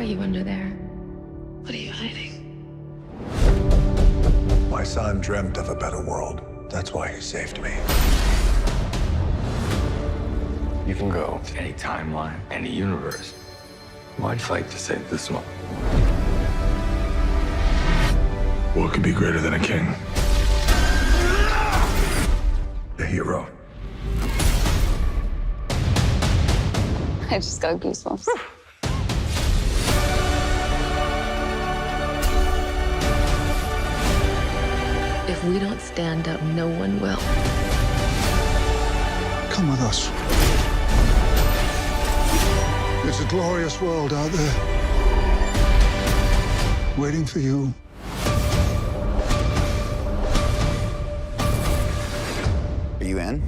you under there? What are you hiding? My son dreamt of a better world. That's why he saved me. You can go to any timeline, any universe. Why fight to save this one? What could be greater than a king? A hero. I just got goosebumps. If we don't stand up, no one will. Come with us. It's a glorious world out there, waiting for you. Are you in?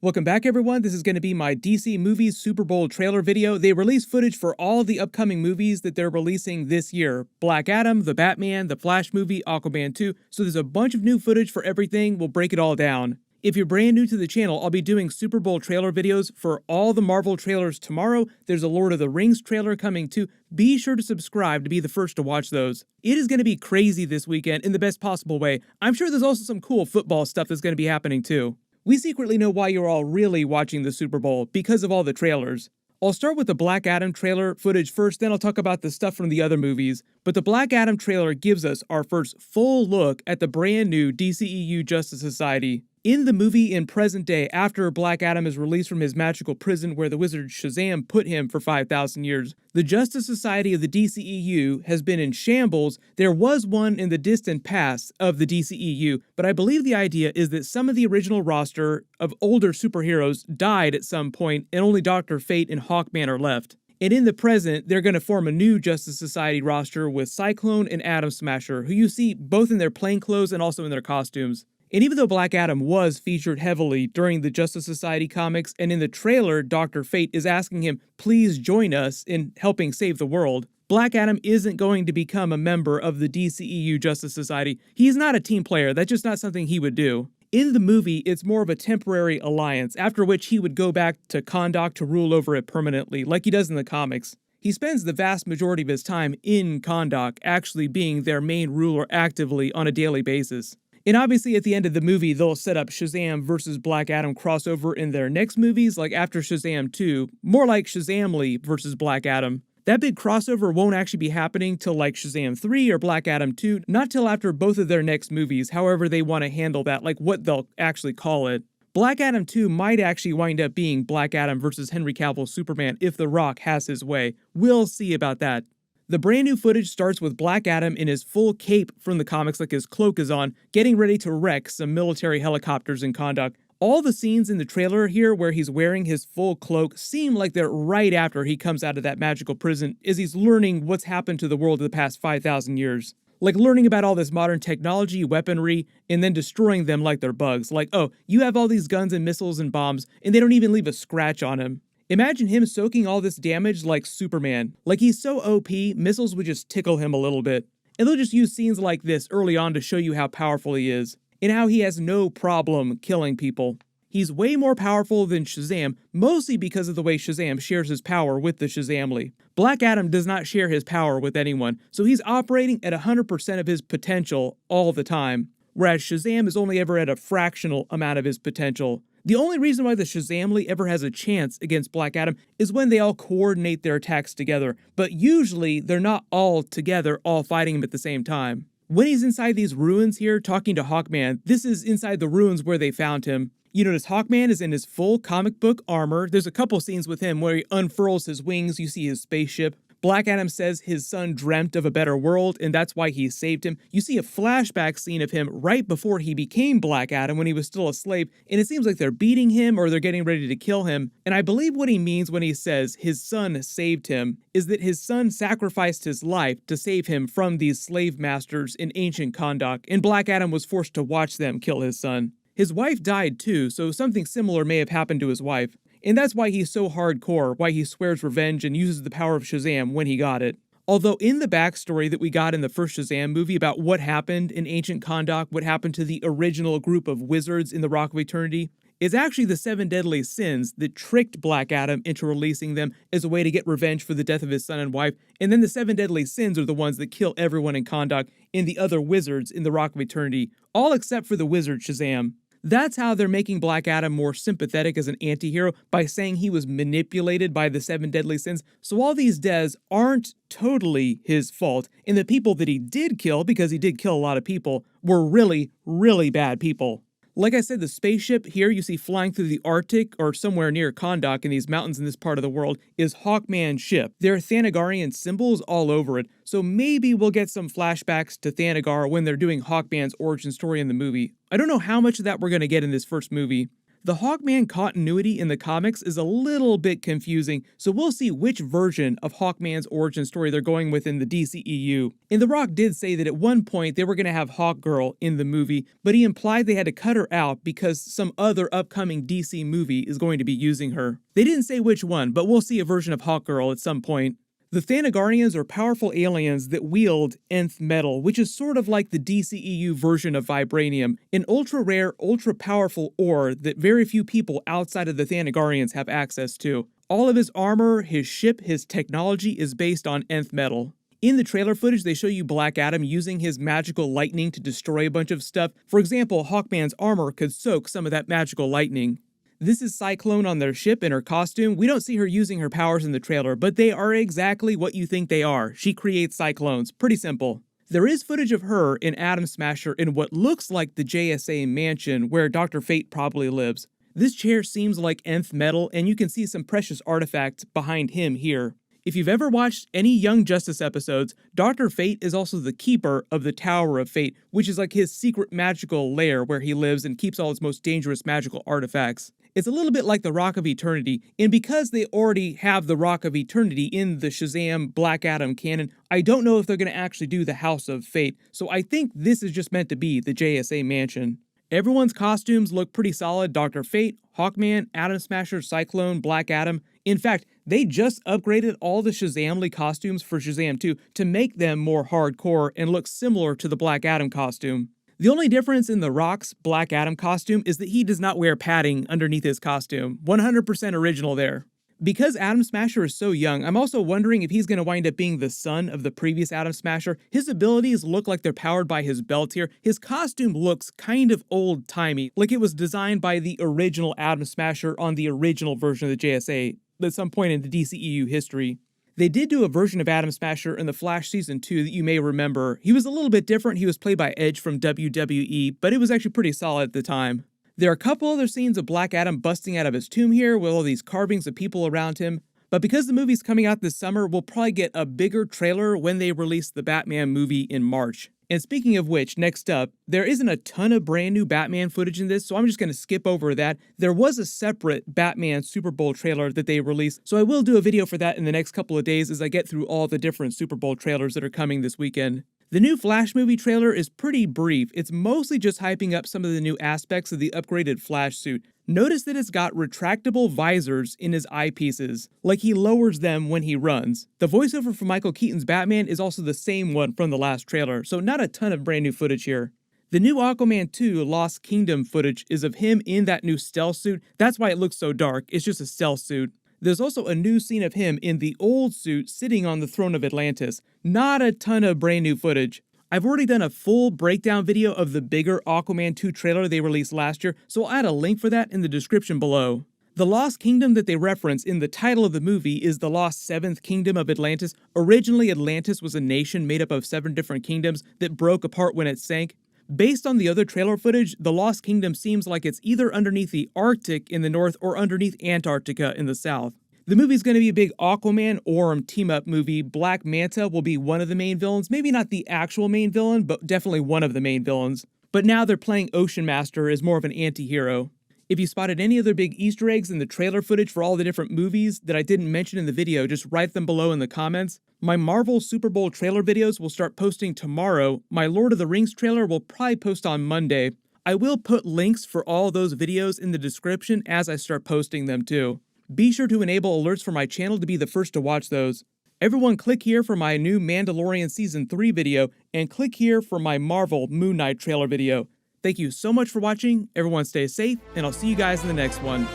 Welcome back, everyone. This is going to be my DC Movies Super Bowl trailer video. They released footage for all the upcoming movies that they're releasing this year. Black Adam, The Batman, The Flash movie, Aquaman 2. So there's a bunch of new footage for everything. We'll break it all down. If you're brand new to the channel, I'll be doing Super Bowl trailer videos for all the Marvel trailers tomorrow. There's a Lord of the Rings trailer coming too. Be sure to subscribe to be the first to watch those. It is going to be crazy this weekend in the best possible way. I'm sure there's also some cool football stuff that's going to be happening too. We secretly know why you're all really watching the Super Bowl, because of all the trailers. I'll start with the Black Adam trailer footage first, then I'll talk about the stuff from the other movies. But the Black Adam trailer gives us our first full look at the brand new DCEU Justice Society. In the movie in present day, after Black Adam is released from his magical prison where the wizard Shazam put him for 5,000 years, the Justice Society of the DCEU has been in shambles. There was one in the distant past of the DCEU, but I believe the idea is that some of the original roster of older superheroes died at some point, and only Dr. Fate and Hawkman are left. And in the present, they're going to form a new Justice Society roster with Cyclone and Atom Smasher, who you see both in their plainclothes and also in their costumes. And even though Black Adam was featured heavily during the Justice Society comics, and in the trailer, Dr. Fate is asking him, please join us in helping save the world, Black Adam isn't going to become a member of the DCEU Justice Society. He's not a team player. That's just not something he would do. In the movie, it's more of a temporary alliance, after which he would go back to Kahndaq to rule over it permanently, like he does in the comics. He spends the vast majority of his time in Kahndaq, actually being their main ruler actively on a daily basis. And obviously at the end of the movie, they'll set up Shazam versus Black Adam crossover in their next movies, like after Shazam 2, more like Shazamly versus Black Adam. That big crossover won't actually be happening till like Shazam 3 or Black Adam 2, not till after both of their next movies, however they want to handle that, like what they'll actually call it. Black Adam 2 might actually wind up being Black Adam versus Henry Cavill's Superman if The Rock has his way. We'll see about that. The brand new footage starts with Black Adam in his full cape from the comics, like his cloak is on, getting ready to wreck some military helicopters in Kahndaq. All the scenes in the trailer here where he's wearing his full cloak seem like they're right after he comes out of that magical prison, as he's learning what's happened to the world in the past 5,000 years. Like learning about all this modern technology, weaponry, and then destroying them like they're bugs. Like, oh, you have all these guns and missiles and bombs, and they don't even leave a scratch on him. Imagine him soaking all this damage like Superman. Like he's so OP, missiles would just tickle him a little bit. And they'll just use scenes like this early on to show you how powerful he is, and how he has no problem killing people. He's way more powerful than Shazam, mostly because of the way Shazam shares his power with the Shazamly. Black Adam does not share his power with anyone, so he's operating at 100% of his potential all the time, whereas Shazam is only ever at a fractional amount of his potential. The only reason why the Shazamly ever has a chance against Black Adam is when they all coordinate their attacks together, but usually they're not all together, all fighting him at the same time. When he's inside these ruins here talking to Hawkman, this is inside the ruins where they found him. You notice Hawkman is in his full comic book armor. There's a couple scenes with him where he unfurls his wings, you see his spaceship. Black Adam says his son dreamt of a better world, and that's why he saved him. You see a flashback scene of him right before he became Black Adam when he was still a slave, and it seems like they're beating him or they're getting ready to kill him. And I believe what he means when he says his son saved him is that his son sacrificed his life to save him from these slave masters in ancient Kahndaq, and Black Adam was forced to watch them kill his son. His wife died too, so something similar may have happened to his wife. And that's why he's so hardcore, why he swears revenge and uses the power of Shazam when he got it. Although in the backstory that we got in the first Shazam movie about what happened in ancient Kahndaq, what happened to the original group of wizards in the Rock of Eternity, It's actually the 7 deadly sins that tricked Black Adam into releasing them as a way to get revenge for the death of his son and wife, and then the 7 deadly sins are the ones that kill everyone in Kahndaq and the other wizards in the Rock of Eternity, all except for the wizard Shazam. That's how they're making Black Adam more sympathetic as an anti-hero, by saying he was manipulated by the 7 deadly sins, so all these deaths aren't totally his fault, and the people that he did kill, because he did kill a lot of people, were really, really bad people. Like I said, the spaceship here you see flying through the Arctic or somewhere near Kahndaq in these mountains in this part of the world is Hawkman's ship. There are Thanagarian symbols all over it, so maybe we'll get some flashbacks to Thanagar when they're doing Hawkman's origin story in the movie. I don't know how much of that we're going to get in this first movie. The Hawkman continuity in the comics is a little bit confusing, so we'll see which version of Hawkman's origin story they're going with in the DCEU. And The Rock did say that at one point they were going to have Hawkgirl in the movie, but he implied they had to cut her out because some other upcoming DC movie is going to be using her. They didn't say which one, but we'll see a version of Hawkgirl at some point. The Thanagarians are powerful aliens that wield nth metal, which is sort of like the DCEU version of vibranium, an ultra-rare, ultra-powerful ore that very few people outside of the Thanagarians have access to. All of his armor, his ship, his technology is based on nth metal. In the trailer footage, they show you Black Adam using his magical lightning to destroy a bunch of stuff. For example, Hawkman's armor could soak some of that magical lightning. This is Cyclone on their ship in her costume. We don't see her using her powers in the trailer, but they are exactly what you think they are. She creates cyclones. Pretty simple. There is footage of her in Atom Smasher in what looks like the JSA mansion where Dr. Fate probably lives. This chair seems like nth metal, and you can see some precious artifacts behind him here. If you've ever watched any Young Justice episodes, Dr. Fate is also the keeper of the Tower of Fate, which is like his secret magical lair where he lives and keeps all his most dangerous magical artifacts. It's a little bit like the Rock of Eternity, and because they already have the Rock of Eternity in the Shazam Black Adam canon, I don't know if they're going to actually do the House of Fate, so I think this is just meant to be the JSA mansion. Everyone's costumes look pretty solid. Dr. Fate, Hawkman, Atom Smasher, Cyclone, Black Adam. In fact, they just upgraded all the Shazamly costumes for Shazam 2 to make them more hardcore and look similar to the Black Adam costume. The only difference in The Rock's Black Adam costume is that he does not wear padding underneath his costume. 100% original there. Because Atom Smasher is so young, I'm also wondering if he's going to wind up being the son of the previous Atom Smasher. His abilities look like they're powered by his belt here. His costume looks kind of old-timey, like it was designed by the original Atom Smasher on the original version of the JSA at some point in the DCEU history. They did do a version of Atom Smasher in The Flash Season 2 that you may remember. He was a little bit different. He was played by Edge from WWE, but it was actually pretty solid at the time. There are a couple other scenes of Black Adam busting out of his tomb here with all these carvings of people around him. But because the movie's coming out this summer, we'll probably get a bigger trailer when they release the Batman movie in March. And speaking of which, next up, there isn't a ton of brand new Batman footage in this, so I'm just going to skip over that. There was a separate Batman Super Bowl trailer that they released, so I will do a video for that in the next couple of days as I get through all the different Super Bowl trailers that are coming this weekend. The new Flash movie trailer is pretty brief. It's mostly just hyping up some of the new aspects of the upgraded Flash suit. Notice that it's got retractable visors in his eyepieces, like he lowers them when he runs. The voiceover for Michael Keaton's Batman is also the same one from the last trailer, so not a ton of brand new footage here. The new Aquaman 2 Lost Kingdom footage is of him in that new stealth suit. That's why it looks so dark. It's just a stealth suit. There's also a new scene of him in the old suit sitting on the throne of Atlantis. Not a ton of brand new footage. I've already done a full breakdown video of the bigger Aquaman 2 trailer they released last year, so I'll add a link for that in the description below. The Lost Kingdom that they reference in the title of the movie is the Lost Seventh Kingdom of Atlantis. Originally, Atlantis was a nation made up of 7 different kingdoms that broke apart when it sank. Based on the other trailer footage, the Lost Kingdom seems like it's either underneath the Arctic in the north or underneath Antarctica in the south. The movie's going to be a big Aquaman-Orm team-up movie. Black Manta will be one of the main villains. Maybe not the actual main villain, but definitely one of the main villains. But now they're playing Ocean Master as more of an anti-hero. If you spotted any other big Easter eggs in the trailer footage for all the different movies that I didn't mention in the video, just write them below in the comments. My Marvel Super Bowl trailer videos will start posting tomorrow. My Lord of the Rings trailer will probably post on Monday. I will put links for all those videos in the description as I start posting them too. Be sure to enable alerts for my channel to be the first to watch those. Everyone click here for my new Mandalorian Season 3 video, and click here for my Marvel Moon Knight trailer video. Thank you so much for watching. Everyone stay safe, and I'll see you guys in the next one.